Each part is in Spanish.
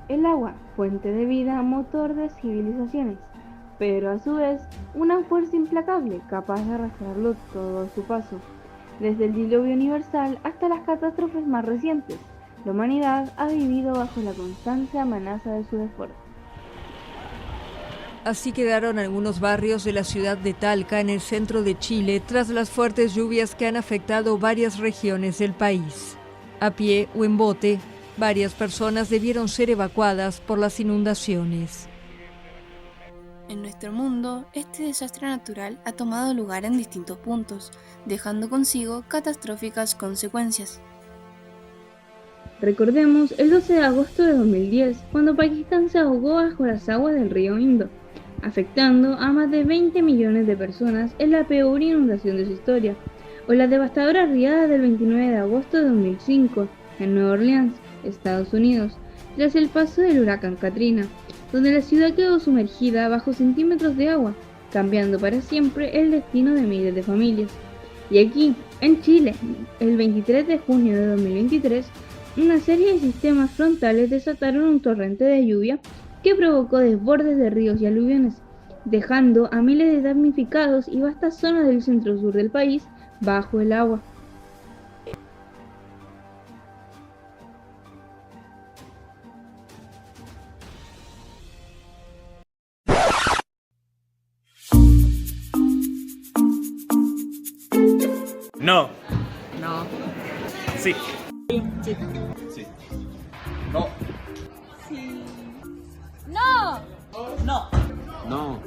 El agua, fuente de vida, motor de civilizaciones, pero a su vez una fuerza implacable capaz de arrastrarlo todo a su paso. Desde el diluvio universal hasta las catástrofes más recientes, la humanidad ha vivido bajo la constante amenaza de su desborde. Así quedaron algunos barrios de la ciudad de Talca, en el centro de Chile, tras las fuertes lluvias que han afectado varias regiones del país. A pie o en bote, varias personas debieron ser evacuadas por las inundaciones. En nuestro mundo, este desastre natural ha tomado lugar en distintos puntos, dejando consigo catastróficas consecuencias. Recordemos el 12 de agosto de 2010, cuando Pakistán se ahogó bajo las aguas del río Indo, afectando a más de 20 millones de personas en la peor inundación de su historia, o la devastadora riada del 29 de agosto de 2005 en Nueva Orleans, Estados Unidos, tras el paso del huracán Katrina, donde la ciudad quedó sumergida bajo centímetros de agua, cambiando para siempre el destino de miles de familias. Y aquí, en Chile, el 23 de junio de 2023, una serie de sistemas frontales desataron un torrente de lluvia que provocó desbordes de ríos y aluviones, dejando a miles de damnificados y vastas zonas del centro-sur del país bajo el agua. No. No. Sí. Sí. Sí. No. ¡No! No. No.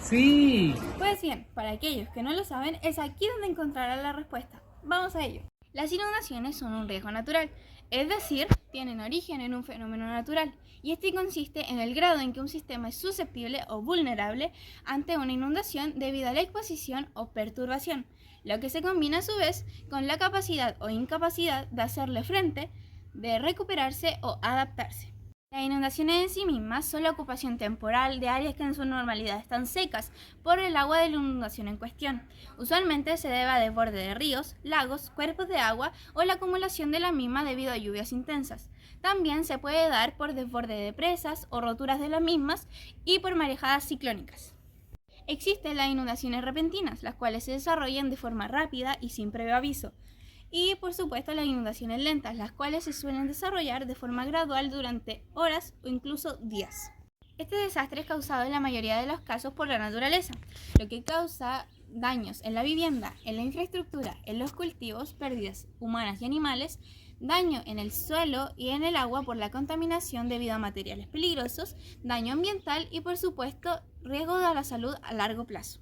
Sí. Pues bien, para aquellos que no lo saben, es aquí donde encontrarán la respuesta. Vamos a ello. Las inundaciones son un riesgo natural, es decir, tienen origen en un fenómeno natural, y este consiste en el grado en que un sistema es susceptible o vulnerable ante una inundación debido a la exposición o perturbación, lo que se combina a su vez con la capacidad o incapacidad de hacerle frente, de recuperarse o adaptarse. Las inundaciones en sí mismas son la ocupación temporal de áreas que en su normalidad están secas por el agua de la inundación en cuestión. Usualmente se debe a desborde de ríos, lagos, cuerpos de agua o la acumulación de la misma debido a lluvias intensas. También se puede dar por desborde de presas o roturas de las mismas y por marejadas ciclónicas. Existen las inundaciones repentinas, las cuales se desarrollan de forma rápida y sin previo aviso. Y por supuesto las inundaciones lentas, las cuales se suelen desarrollar de forma gradual durante horas o incluso días. Este desastre es causado en la mayoría de los casos por la naturaleza, lo que causa daños en la vivienda, en la infraestructura, en los cultivos, pérdidas humanas y animales, daño en el suelo y en el agua por la contaminación debido a materiales peligrosos, daño ambiental y por supuesto riesgo a la salud a largo plazo.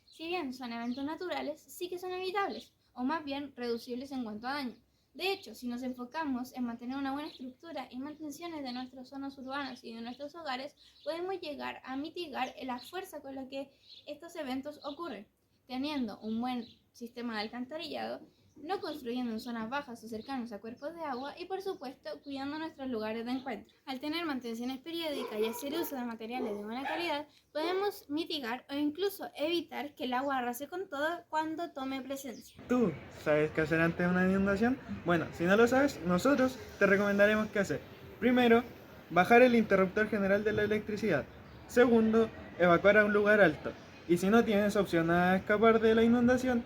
Si bien son eventos naturales, sí que son evitables, o más bien reducibles en cuanto a daño. De hecho, si nos enfocamos en mantener una buena estructura y mantenciones de nuestras zonas urbanas y de nuestros hogares, podemos llegar a mitigar la fuerza con la que estos eventos ocurren, teniendo un buen sistema de alcantarillado, no construyendo en zonas bajas o cercanas a cuerpos de agua y por supuesto cuidando nuestros lugares de encuentro. Al tener mantenciones periódicas y hacer uso de materiales de buena calidad, podemos mitigar o incluso evitar que el agua arrase con todo cuando tome presencia. ¿Tú sabes qué hacer ante una inundación? Bueno, si no lo sabes, nosotros te recomendaremos qué hacer. Primero, bajar el interruptor general de la electricidad. Segundo, evacuar a un lugar alto. Y si no tienes opción a escapar de la inundación,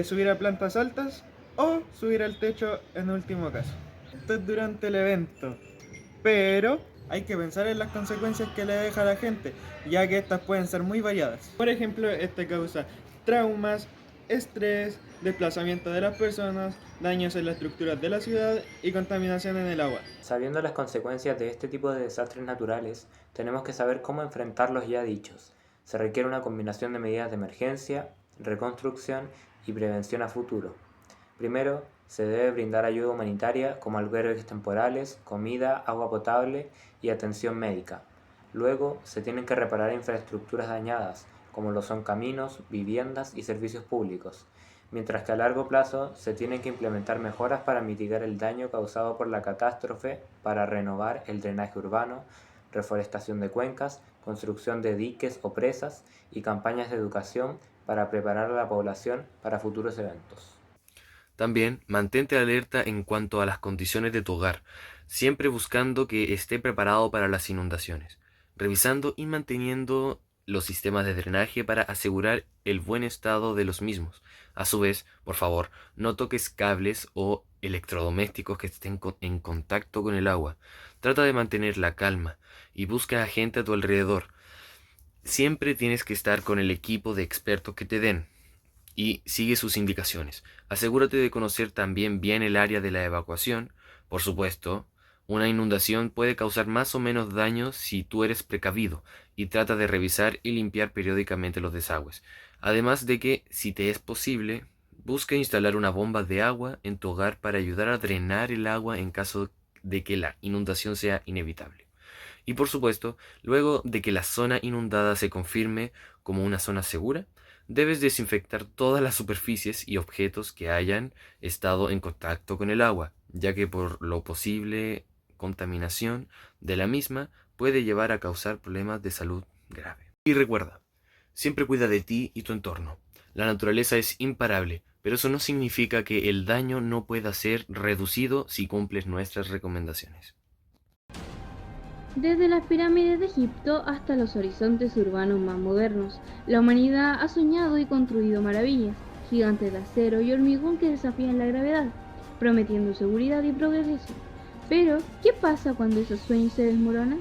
subir a plantas altas o subir al techo en último caso. Esto es durante el evento, pero hay que pensar en las consecuencias que le deja a la gente, ya que estas pueden ser muy variadas. Por ejemplo, este causa traumas, estrés, desplazamiento de las personas, daños en las estructuras de la ciudad y contaminación en el agua. Sabiendo las consecuencias de este tipo de desastres naturales, tenemos que saber cómo enfrentar los ya dichos. Se requiere una combinación de medidas de emergencia, reconstrucción y prevención a futuro. Primero, se debe brindar ayuda humanitaria como albergues temporales, comida, agua potable y atención médica. Luego, se tienen que reparar infraestructuras dañadas, como lo son caminos, viviendas y servicios públicos, mientras que a largo plazo se tienen que implementar mejoras para mitigar el daño causado por la catástrofe, para renovar el drenaje urbano, reforestación de cuencas, construcción de diques o presas y campañas de educación para preparar a la población para futuros eventos. También mantente alerta en cuanto a las condiciones de tu hogar, siempre buscando que esté preparado para las inundaciones, revisando y manteniendo los sistemas de drenaje para asegurar el buen estado de los mismos. A su vez, por favor, no toques cables o electrodomésticos que estén en contacto con el agua. Trata de mantener la calma y busca a gente a tu alrededor. Siempre tienes que estar con el equipo de expertos que te den y sigue sus indicaciones. Asegúrate de conocer también bien el área de la evacuación. Por supuesto, una inundación puede causar más o menos daño si tú eres precavido y trata de revisar y limpiar periódicamente los desagües. Además de que, si te es posible, busca instalar una bomba de agua en tu hogar para ayudar a drenar el agua en caso de que la inundación sea inevitable. Y por supuesto, luego de que la zona inundada se confirme como una zona segura, debes desinfectar todas las superficies y objetos que hayan estado en contacto con el agua, ya que por lo posible contaminación de la misma puede llevar a causar problemas de salud grave. Y recuerda, siempre cuida de ti y tu entorno. La naturaleza es imparable, pero eso no significa que el daño no pueda ser reducido si cumples nuestras recomendaciones. Desde las pirámides de Egipto hasta los horizontes urbanos más modernos, la humanidad ha soñado y construido maravillas, gigantes de acero y hormigón que desafían la gravedad, prometiendo seguridad y progreso. Pero, ¿qué pasa cuando esos sueños se desmoronan?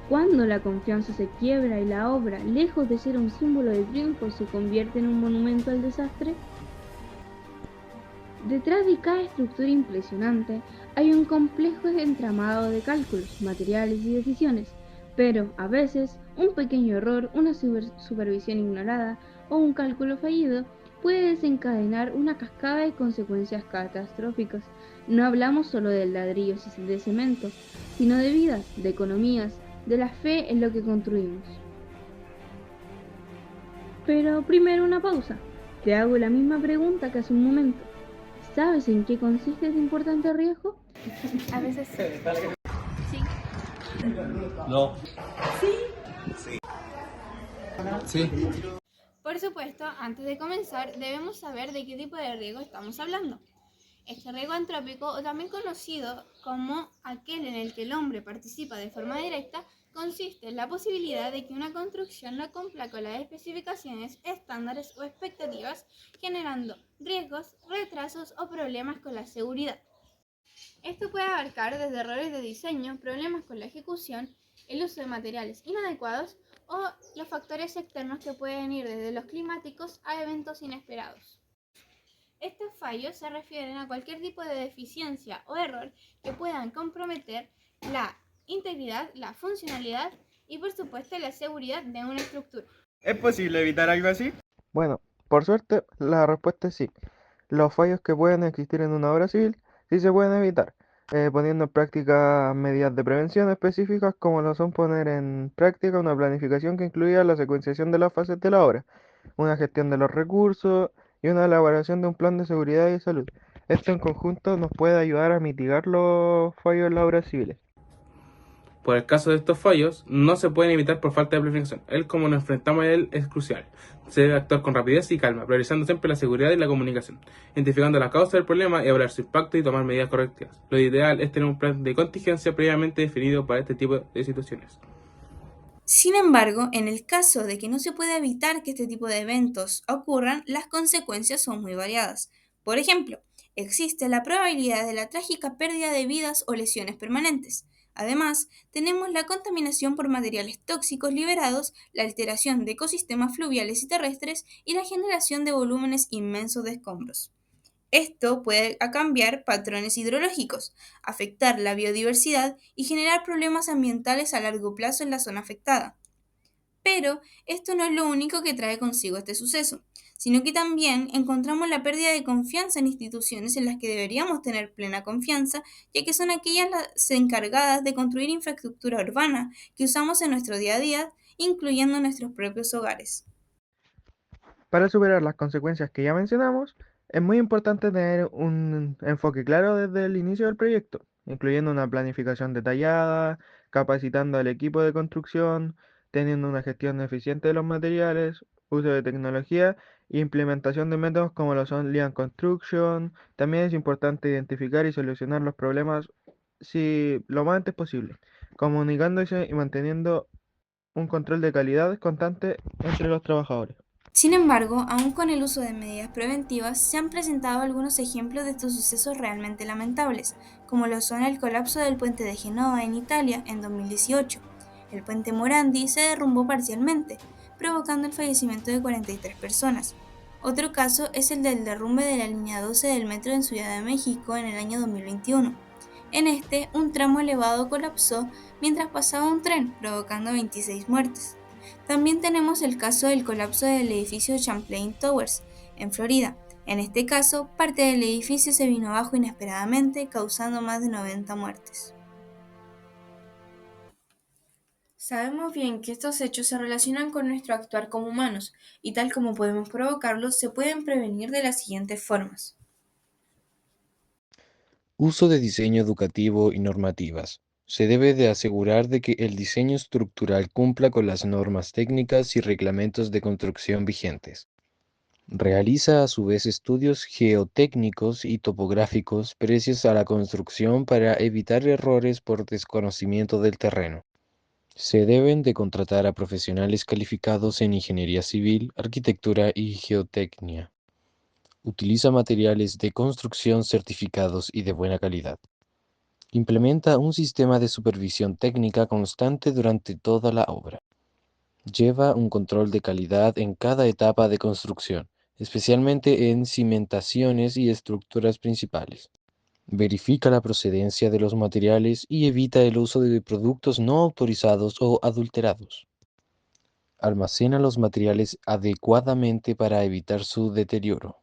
Cuando la confianza se quiebra y la obra, lejos de ser un símbolo de triunfo, se convierte en un monumento al desastre. Detrás de cada estructura impresionante hay un complejo entramado de cálculos, materiales y decisiones, pero a veces un pequeño error, una supervisión ignorada o un cálculo fallido puede desencadenar una cascada de consecuencias catastróficas. No hablamos solo de ladrillos y de cemento, sino de vidas, de economías, de la fe en lo que construimos. Pero primero una pausa. Te hago la misma pregunta que hace un momento. ¿Sabes en qué consiste este importante riesgo? A veces sí. Sí. No. Sí. Por supuesto, antes de comenzar, debemos saber de qué tipo de riesgo estamos hablando. Este riesgo antrópico, o también conocido como aquel en el que el hombre participa de forma directa, consiste en la posibilidad de que una construcción no cumpla con las especificaciones, estándares o expectativas, generando riesgos, retrasos o problemas con la seguridad. Esto puede abarcar desde errores de diseño, problemas con la ejecución, el uso de materiales inadecuados o los factores externos que pueden ir desde los climáticos a eventos inesperados. Estos fallos se refieren a cualquier tipo de deficiencia o error que puedan comprometer la integridad, la funcionalidad y por supuesto la seguridad de una estructura. ¿Es posible evitar algo así? Bueno, por suerte, la respuesta es sí. Los fallos que pueden existir en una obra civil sí se pueden evitar, poniendo en práctica medidas de prevención específicas como lo son poner en práctica una planificación que incluya la secuenciación de las fases de la obra, una gestión de los recursos y una elaboración de un plan de seguridad y salud. Esto en conjunto nos puede ayudar a mitigar los fallos en las obras civiles. Por el caso de estos fallos, no se pueden evitar por falta de planificación. El cómo nos enfrentamos a él es crucial. Se debe actuar con rapidez y calma, priorizando siempre la seguridad y la comunicación, identificando la causa del problema, evaluar su impacto y tomar medidas correctivas. Lo ideal es tener un plan de contingencia previamente definido para este tipo de situaciones. Sin embargo, en el caso de que no se pueda evitar que este tipo de eventos ocurran, las consecuencias son muy variadas. Por ejemplo, existe la probabilidad de la trágica pérdida de vidas o lesiones permanentes. Además, tenemos la contaminación por materiales tóxicos liberados, la alteración de ecosistemas fluviales y terrestres y la generación de volúmenes inmensos de escombros. Esto puede cambiar patrones hidrológicos, afectar la biodiversidad y generar problemas ambientales a largo plazo en la zona afectada. Pero esto no es lo único que trae consigo este suceso, sino que también encontramos la pérdida de confianza en instituciones en las que deberíamos tener plena confianza, ya que son aquellas las encargadas de construir infraestructura urbana que usamos en nuestro día a día, incluyendo nuestros propios hogares. Para superar las consecuencias que ya mencionamos, es muy importante tener un enfoque claro desde el inicio del proyecto, incluyendo una planificación detallada, capacitando al equipo de construcción, teniendo una gestión eficiente de los materiales, uso de tecnología Implementación de métodos como lo son Lean Construction. También es importante identificar y solucionar los problemas lo más antes posible, comunicándose y manteniendo un control de calidad constante entre los trabajadores. Sin embargo, aún con el uso de medidas preventivas, se han presentado algunos ejemplos de estos sucesos realmente lamentables, como lo son el colapso del puente de Génova en Italia en 2018. El puente Morandi se derrumbó parcialmente, provocando el fallecimiento de 43 personas. Otro caso es el del derrumbe de la línea 12 del metro en Ciudad de México en el año 2021. En este, un tramo elevado colapsó mientras pasaba un tren, provocando 26 muertes. También tenemos el caso del colapso del edificio Champlain Towers, en Florida. En este caso, parte del edificio se vino abajo inesperadamente, causando más de 90 muertes. Sabemos bien que estos hechos se relacionan con nuestro actuar como humanos, y tal como podemos provocarlos, se pueden prevenir de las siguientes formas. Uso de diseño educativo y normativas. Se debe de asegurar de que el diseño estructural cumpla con las normas técnicas y reglamentos de construcción vigentes. Realiza a su vez estudios geotécnicos y topográficos precios a la construcción para evitar errores por desconocimiento del terreno. Se deben de contratar a profesionales calificados en ingeniería civil, arquitectura y geotecnia. Utiliza materiales de construcción certificados y de buena calidad. Implementa un sistema de supervisión técnica constante durante toda la obra. Lleva un control de calidad en cada etapa de construcción, especialmente en cimentaciones y estructuras principales. Verifica la procedencia de los materiales y evita el uso de productos no autorizados o adulterados. Almacena los materiales adecuadamente para evitar su deterioro.